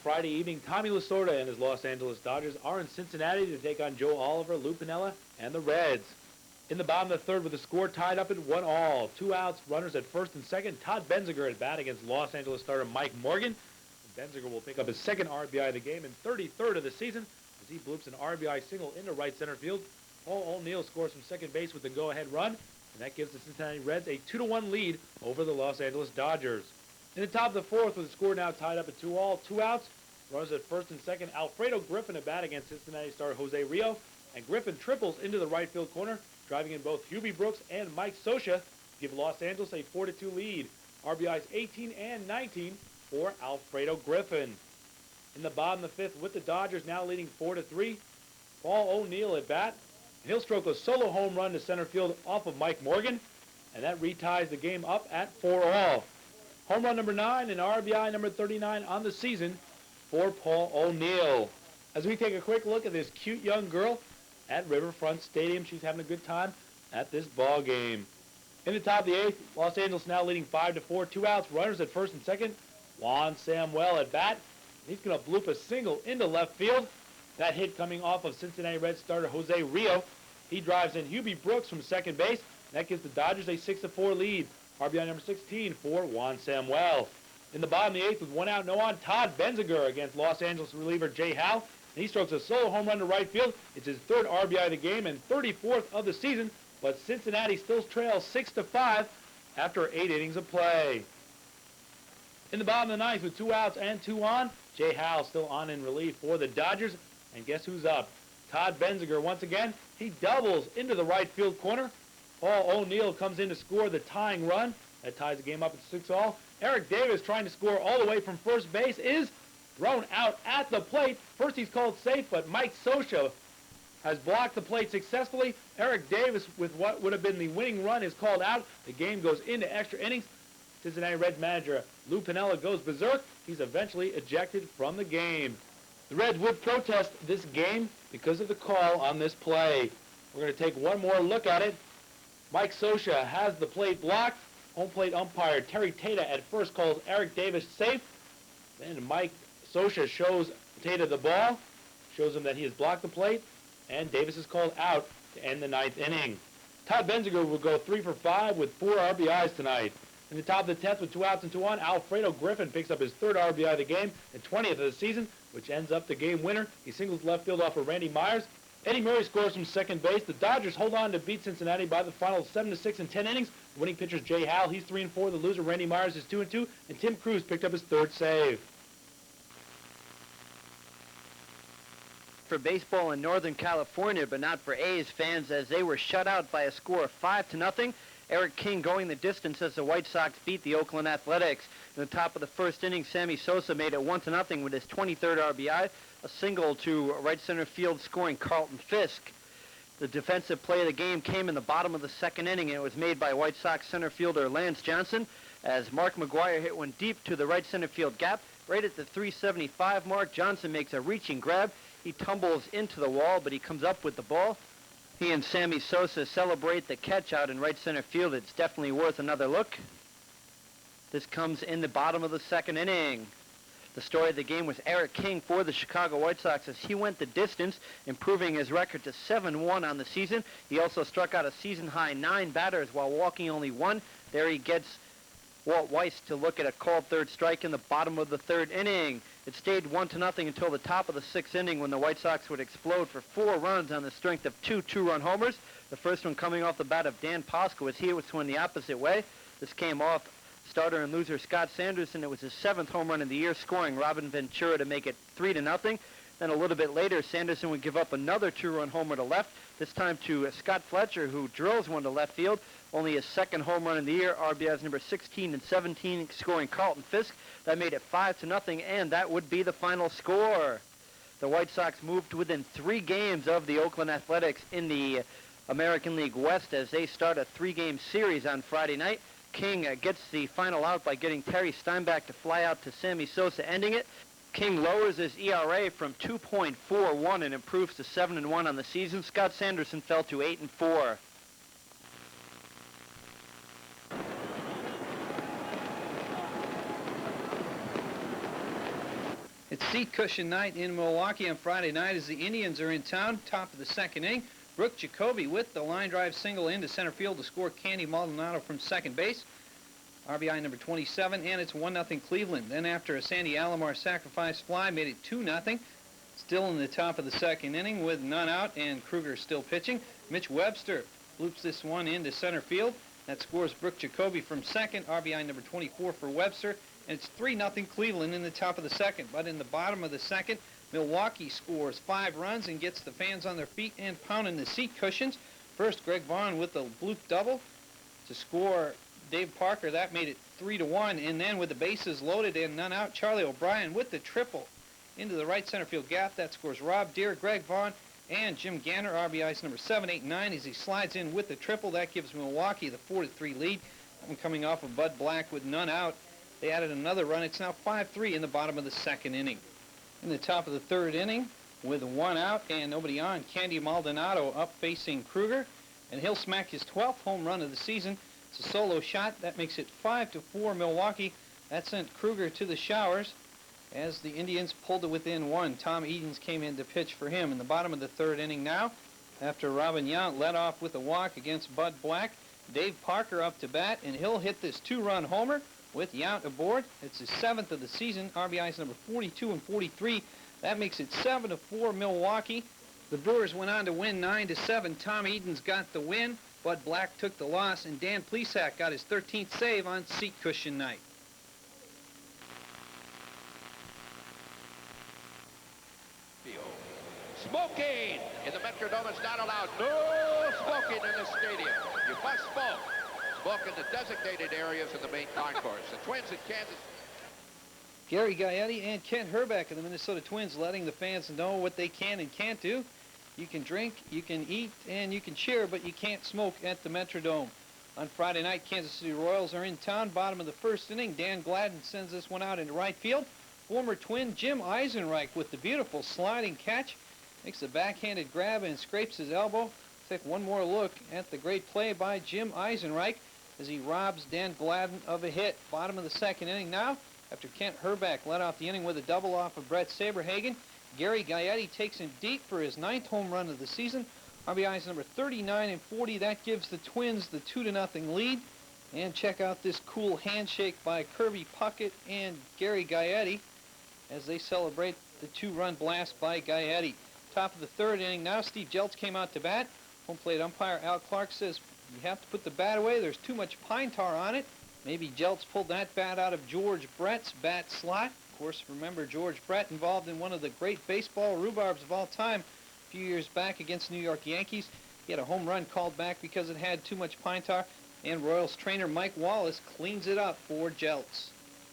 Friday evening, Tommy Lasorda and his Los Angeles Dodgers are in Cincinnati to take on Joe Oliver, Lou Piniella, and the Reds. In the bottom of the third with the score tied up at 1-all. 2 outs, runners at first and second. Todd Benziger at bat against Los Angeles starter Mike Morgan. Benziger will pick up his second RBI of the game and 33rd of the season as he bloops an RBI single into right center field. Paul O'Neill scores from second base with the go-ahead run, and that gives the Cincinnati Reds a 2-1 lead over the Los Angeles Dodgers. In the top of the fourth with the score now tied up at 2-all. 2 outs, runners at first and second. Alfredo Griffin at bat against Cincinnati starter Jose Rio, and Griffin triples into the right field corner, driving in both Hubie Brooks and Mike Scioscia to give Los Angeles a 4-2 lead. RBIs 18 and 19 for Alfredo Griffin. In the bottom of the fifth with the Dodgers now leading 4-3, Paul O'Neill at bat, and he'll stroke a solo home run to center field off of Mike Morgan, and that reties the game up at 4-all. Home run number 9 and RBI number 39 on the season for Paul O'Neill. As we take a quick look at this cute young girl at Riverfront Stadium, she's having a good time at this ball game. In the top of the eighth, Los Angeles now leading 5-4. 2 outs, runners at first and second. Juan Samuel at bat. He's going to bloop a single into left field. That hit coming off of Cincinnati Reds starter Jose Rio. He drives in Hubie Brooks from second base. That gives the Dodgers a 6-4 lead. RBI number 16 for Juan Samuel. In the bottom of the eighth with 1 out, no on, Todd Benziger against Los Angeles reliever Jay Howe. And he strokes a solo home run to right field. It's his 3rd RBI of the game and 34th of the season. But Cincinnati still trails 6-5 after 8 innings of play. In the bottom of the ninth with 2 outs and 2 on, Jay Howe still on in relief for the Dodgers. And guess who's up? Todd Benziger once again. He doubles into the right field corner. Paul O'Neill comes in to score the tying run. That ties the game up at 6-all. Eric Davis, trying to score all the way from first base, is thrown out at the plate. First he's called safe, but Mike Scioscia has blocked the plate successfully. Eric Davis, with what would have been the winning run, is called out. The game goes into extra innings. Cincinnati Reds manager Lou Piniella goes berserk. He's eventually ejected from the game. The Reds would protest this game because of the call on this play. We're going to take one more look at it. Mike Scioscia has the plate blocked. Home plate umpire Terry Tata at first calls Eric Davis safe. Then Mike Scioscia shows Tata the ball, shows him that he has blocked the plate, and Davis is called out to end the 9th inning. Todd Benziger will go 3 for 5 with 4 RBIs tonight. In the top of the 10th with 2 outs and 2 on, Alfredo Griffin picks up his 3rd RBI of the game and 20th of the season, which ends up the game winner. He singles left field off of Randy Myers. Eddie Murray scores from second base. The Dodgers hold on to beat Cincinnati by the final 7-6 in 10 innings. The winning pitcher is Jay Howe. He's 3-4. The loser, Randy Myers, is 2-2. And Tim Cruz picked up his 3rd save. For baseball in Northern California, but not for A's fans, as they were shut out by a score of 5-0. Eric King going the distance as the White Sox beat the Oakland Athletics. In the top of the first inning, Sammy Sosa made it 1-0 with his 23rd RBI, a single to right center field scoring Carlton Fisk. The defensive play of the game came in the bottom of the second inning, and it was made by White Sox center fielder Lance Johnson, as Mark McGuire hit one deep to the right center field gap. Right at the 375 mark, Johnson makes a reaching grab. He tumbles into the wall, but he comes up with the ball. He and Sammy Sosa celebrate the catch out in right center field. It's definitely worth another look. This comes in the bottom of the second inning. The story of the game was Eric King for the Chicago White Sox as he went the distance, improving his record to 7-1 on the season. He also struck out a season-high 9 batters while walking only 1. There he gets Walt Weiss to look at a called 3rd strike in the bottom of the 3rd inning. It stayed 1-0 until the top of the 6th inning when the White Sox would explode for 4 runs on the strength of 2 two-run homers. The first one coming off the bat of Dan Posko as he would swing the opposite way. This came off starter and loser Scott Sanderson. It was his 7th home run of the year, scoring Robin Ventura to make it 3-0. Then a little bit later, Sanderson would give up another 2-run homer to left, this time to Scott Fletcher, who drills one to left field. Only his 2nd home run in the year, RBIs number 16 and 17, scoring Carlton Fisk. That made it 5-0, and that would be the final score. The White Sox moved within 3 games of the Oakland Athletics in the American League West as they start a 3-game series on Friday night. King gets the final out by getting Terry Steinbach to fly out to Sammy Sosa, ending it. King lowers his ERA from 2.41 and improves to 7-1 on the season. Scott Sanderson fell to 8-4. It's seat cushion night in Milwaukee on Friday night as the Indians are in town. Top of the second inning. Brooke Jacoby with the line drive single into center field to score Candy Maldonado from second base. RBI number 27, and it's 1-0 Cleveland. Then after a Sandy Alomar sacrifice fly made it 2-0. Still in the top of the second inning with none out and Kruger still pitching. Mitch Webster loops this one into center field. That scores Brooke Jacoby from second. RBI number 24 for Webster. And it's 3-0 Cleveland in the top of the second. But in the bottom of the second, Milwaukee scores 5 runs and gets the fans on their feet and pounding the seat cushions. First, Greg Vaughn with the bloop double to score Dave Parker. That made it 3-1. And then with the bases loaded and none out, Charlie O'Brien with the triple into the right center field gap. That scores Rob Deere, Greg Vaughn, and Jim Ganner. RBIs number 7, 8, 9 as he slides in with the triple. That gives Milwaukee the 4-3 lead. That one coming off of Bud Black with none out. They added another run. It's now 5-3 in the bottom of the second inning. In the top of the third inning, with 1 out and nobody on, Candy Maldonado up facing Kruger, and he'll smack his 12th home run of the season. It's a solo shot. That makes it 5-4 Milwaukee. That sent Kruger to the showers as the Indians pulled it within 1. Tom Edens came in to pitch for him. In the bottom of the third inning now, after Robin Yount led off with a walk against Bud Black, Dave Parker up to bat, and he'll hit this 2-run homer with Yount aboard. It's his 7th of the season. RBIs number 42 and 43. That makes it 7-4 Milwaukee. The Brewers went on to win 9-7. Tom Edens got the win. Bud Black took the loss, and Dan Plesac got his 13th save on seat cushion night. Smoking in the Metrodome is not allowed. No smoking in the stadium. You must smoke. Smoke in the designated areas in the main concourse. The Twins in Kansas. Gary Gaetti and Kent Herbeck of the Minnesota Twins letting the fans know what they can and can't do. You can drink, you can eat, and you can cheer, but you can't smoke at the Metrodome. On Friday night, Kansas City Royals are in town. Bottom of the first inning, Dan Gladden sends this one out into right field. Former Twin Jim Eisenreich with the beautiful sliding catch. Makes a backhanded grab and scrapes his elbow. Take one more look at the great play by Jim Eisenreich as he robs Dan Gladden of a hit. Bottom of the second inning now, after Kent Herbeck led off the inning with a double off of Brett Saberhagen. Gary Gaetti takes him deep for his 9th home run of the season. RBIs number 39 and 40. That gives the Twins the 2-0 lead. And check out this cool handshake by Kirby Puckett and Gary Gaetti as they celebrate the 2-run blast by Gaetti. Top of the third inning now, Steve Jeltz came out to bat. Home plate umpire Al Clark says you have to put the bat away. There's too much pine tar on it. Maybe Jeltz pulled that bat out of George Brett's bat slot. Of course, remember George Brett involved in one of the great baseball rhubarbs of all time a few years back against New York Yankees. He had a home run called back because it had too much pine tar, and Royals trainer Mike Wallace cleans it up for Jeltz.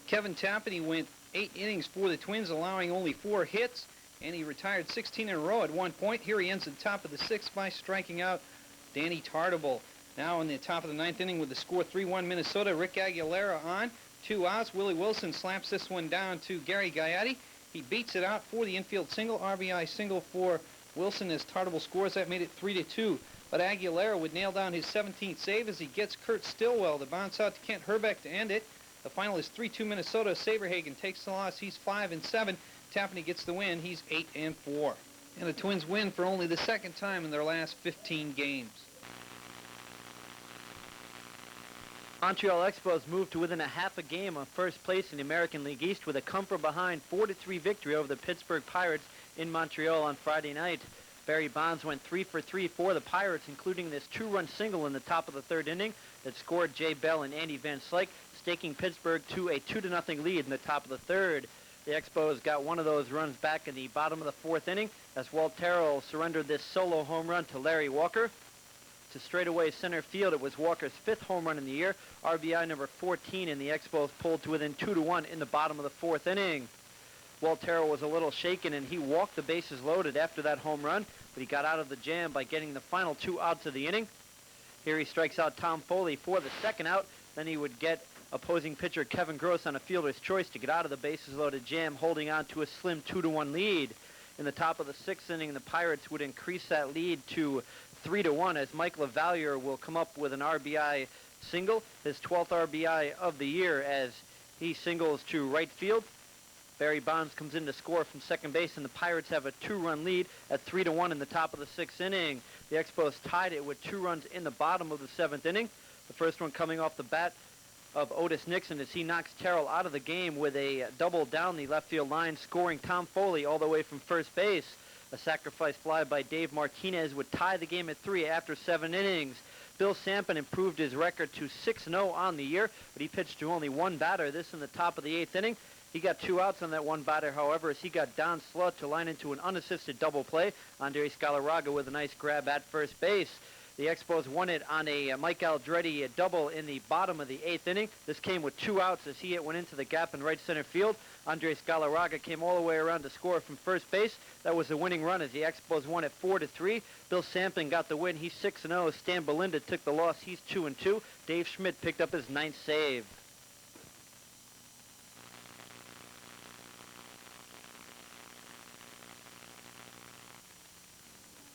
Kevin Tapani went 8 innings for the Twins, allowing only 4 hits, and he retired 16 in a row at one point. Here he ends at the top of the 6th by striking out Danny Tartabull. Now in the top of the 9th inning with the score 3-1 Minnesota, Rick Aguilera on. 2 outs. Willie Wilson slaps this one down to Gary Gaetti. He beats it out for the infield single. RBI single for Wilson as Tartabull scores. That made it 3-2. But Aguilera would nail down his 17th save as he gets Kurt Stillwell to bounce out to Kent Herbeck to end it. The final is 3-2 Minnesota. Saberhagen takes the loss. He's 5-7. Tapani gets the win. He's 8-4. And the Twins win for only the 2nd time in their last 15 games. Montreal Expos moved to within a half a game of first place in the American League East with a come-from-behind 4-3 victory over the Pittsburgh Pirates in Montreal on Friday night. Barry Bonds went 3 for 3 for the Pirates, including this 2-run single in the top of the third inning that scored Jay Bell and Andy Van Slyke, staking Pittsburgh to a 2-0 lead in the top of the third. The Expos got one of those runs back in the bottom of the 4th inning as Walt Terrell surrendered this solo home run to Larry Walker. To straightaway center field, it was Walker's 5th home run in the year, RBI number 14, and the Expos pulled to within 2-1 in the bottom of the 4th inning. Walt Terrell was a little shaken, and he walked the bases loaded after that home run, but he got out of the jam by getting the final 2 outs of the inning. Here he strikes out Tom Foley for the 2nd out. Then he would get opposing pitcher Kevin Gross on a fielder's choice to get out of the bases loaded jam, holding on to a slim 2-1 lead. In the top of the 6th inning, the Pirates would increase that lead to 3-1 as Mike LaValliere will come up with an RBI single, his 12th RBI of the year as he singles to right field. Barry Bonds comes in to score from second base, and the Pirates have a 2-run lead at 3-1 in the top of the 6th inning. The Expos tied it with 2 runs in the bottom of the 7th inning. The first one coming off the bat of Otis Nixon as he knocks Terrell out of the game with a double down the left field line, scoring Tom Foley all the way from first base. A sacrifice fly by Dave Martinez would tie the game at 3 after 7 innings. Bill Sampson improved his record to 6-0 on the year, but he pitched to only 1 batter, this in the top of the 8th inning. He got 2 outs on that 1 batter, however, as he got Don Slutt to line into an unassisted double play. Andres Galarraga with a nice grab at first base. The Expos won it on a Mike Aldretti double in the bottom of the 8th inning. This came with 2 outs as he went into the gap in right center field. Andres Galarraga came all the way around to score from first base. That was the winning run as the Expos won it 4-3. Bill Sampson got the win. He's 6-0. Stan Belinda took the loss. He's 2-2. Dave Schmidt picked up his 9th save.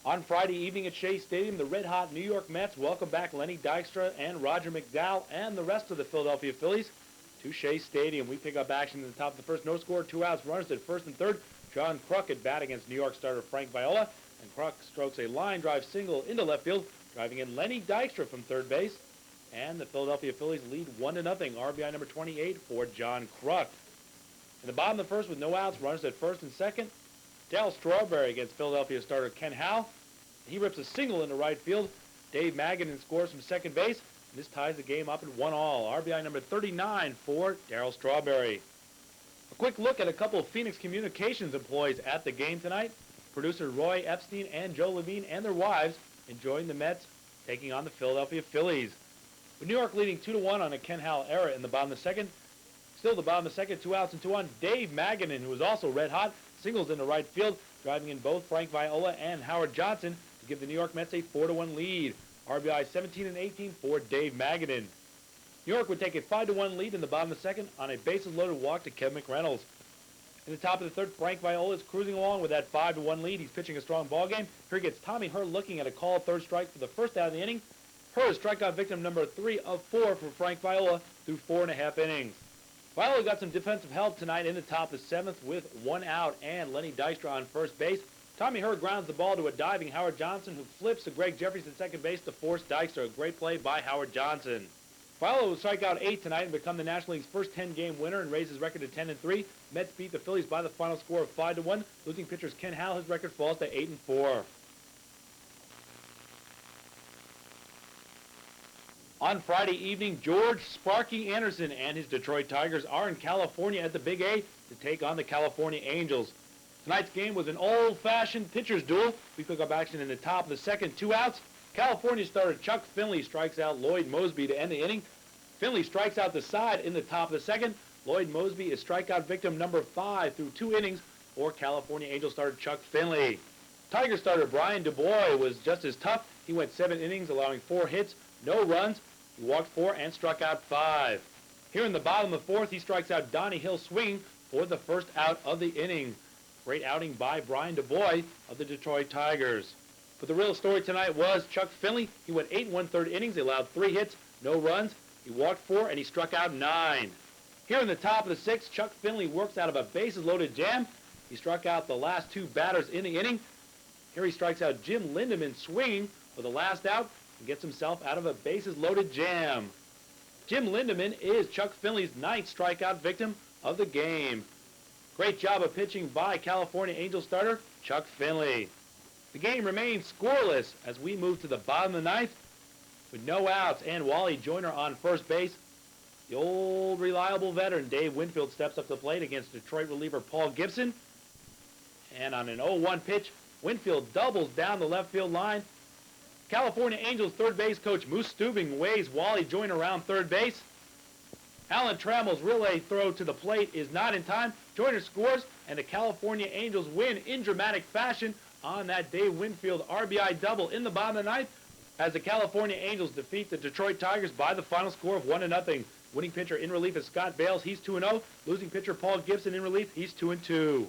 On Friday evening at Shea Stadium, the red-hot New York Mets welcome back Lenny Dykstra and Roger McDowell and the rest of the Philadelphia Phillies to Shea Stadium. We pick up action at the top of the first. No score, 2 outs, runners at first and third. John Kruk at bat against New York starter Frank Viola, and Kruk strokes a line drive single into left field, driving in Lenny Dykstra from third base, and the Philadelphia Phillies lead 1-0. RBI number 28 for John Kruk. In the bottom of the first with no outs, runners at first and second. Darryl Strawberry against Philadelphia starter Ken Howell. He rips a single into right field. Dave Magadan scores from second base. And this ties the game up at 1-1. RBI number 39 for Darryl Strawberry. A quick look at a couple of Phoenix Communications employees at the game tonight. Producer Roy Epstein and Joe Levine and their wives enjoying the Mets taking on the Philadelphia Phillies. With New York leading 2-1 on a Ken Howell error in the bottom of the second. Still the bottom of the second, 2 outs and 2 on. Dave Magadan, who was also red hot, singles into right field, driving in both Frank Viola and Howard Johnson to give the New York Mets a 4-1 lead. RBI 17 and 18 for Dave Magadan. New York would take a 5-1 lead in the bottom of the second on a bases-loaded walk to Kevin McReynolds. In the top of the third, Frank Viola is cruising along with that 5-1 lead. He's pitching a strong ball game. Here gets Tommy Herr looking at a called third strike for the first out of the inning. Herr is strikeout victim number 3 of 4 for Frank Viola through 4.5 innings. Viola got some defensive help tonight in the top of the 7th with 1 out and Lenny Dykstra on first base. Tommy Herr grounds the ball to a diving Howard Johnson, who flips to Greg Jeffries at second base to force Dykstra. A great play by Howard Johnson. Viola will strike out 8 tonight and become the National League's first 10-game winner and raise his record to 10-3. Mets beat the Phillies by the final score of 5-1. Losing pitchers Ken Howell, his record falls to 8-4. On Friday evening, George Sparky Anderson and his Detroit Tigers are in California at the Big A to take on the California Angels. Tonight's game was an old-fashioned pitcher's duel. We pick up action in the top of the second, 2 outs. California starter Chuck Finley strikes out Lloyd Mosby to end the inning. Finley strikes out the side in the top of the second. Lloyd Mosby is strikeout victim number 5 through 2 innings for California Angels starter Chuck Finley. Tiger starter Brian DuBois was just as tough. He went 7 innings, allowing 4 hits, no runs. He walked 4 and struck out 5. Here in the bottom of the 4th, he strikes out Donnie Hill swinging for the first out of the inning. Great outing by Brian DuBois of the Detroit Tigers. But the real story tonight was Chuck Finley. He went 8 1/3 innings. He allowed 3 hits, no runs. He walked 4, and he struck out 9. Here in the top of the 6th, Chuck Finley works out of a bases-loaded jam. He struck out the last 2 batters in the inning. Here he strikes out Jim Lindeman swinging for the last out and gets himself out of a bases-loaded jam. Jim Lindeman is Chuck Finley's 9th strikeout victim of the game. Great job of pitching by California Angels starter Chuck Finley. The game remains scoreless as we move to the bottom of the 9th with no outs and Wally Joyner on first base. The old reliable veteran Dave Winfield steps up to the plate against Detroit reliever Paul Gibson. And on an 0-1 pitch, Winfield doubles down the left field line. California Angels third base coach Moose Stubing waves Wally Joyner around third base. Alan Trammell's relay throw to the plate is not in time. Joyner scores, and the California Angels win in dramatic fashion on that Dave Winfield RBI double in the bottom of the 9th as the California Angels defeat the Detroit Tigers by the final score of 1-0. Winning pitcher in relief is Scott Bales. He's 2-0. Losing pitcher Paul Gibson in relief. He's 2-2.